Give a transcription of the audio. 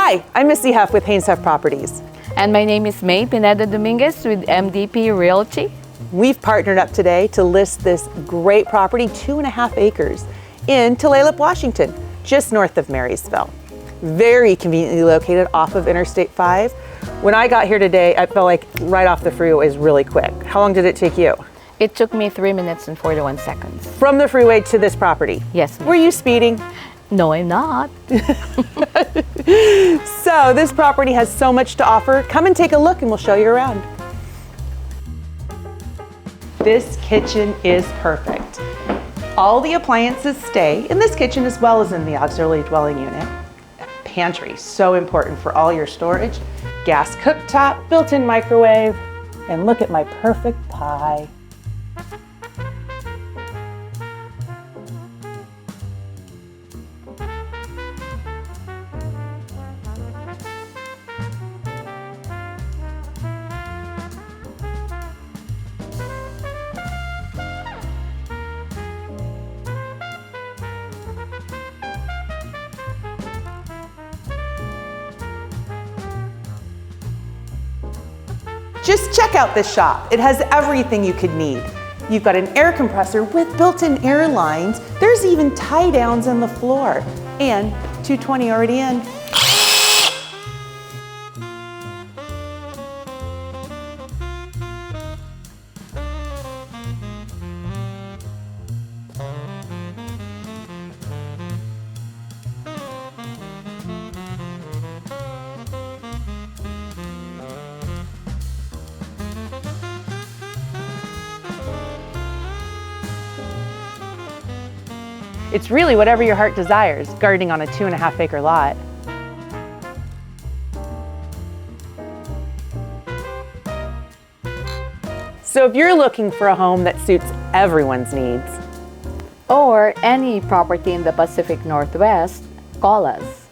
Hi, I'm Missy Huff with Haynes Huff Properties. And my name is May Pineda-Dominguez with MDP Realty. We've partnered up today to list this great property, 2.5 acres, in Tulalip, Washington, just north of Marysville. Very conveniently located off of Interstate 5. When I got here today, I felt like right off the freeway was really quick. How long did it take you? It took me 3 minutes and 41 seconds. From the freeway to this property? Yes, ma'am. Were you speeding? No, I'm not. So this property has so much to offer. Come and take a look and we'll show you around. This kitchen is perfect. All the appliances stay in this kitchen as well as in the auxiliary dwelling unit. Pantry, so important for all your storage. Gas cooktop, built-in microwave, and look at my perfect pie. Just check out this shop. It has everything you could need. You've got an air compressor with built-in air lines. There's even tie downs in the floor and 220 already in. It's really whatever your heart desires, gardening on a 2.5 acre lot. So if you're looking for a home that suits everyone's needs, Or any property in the Pacific Northwest, call us.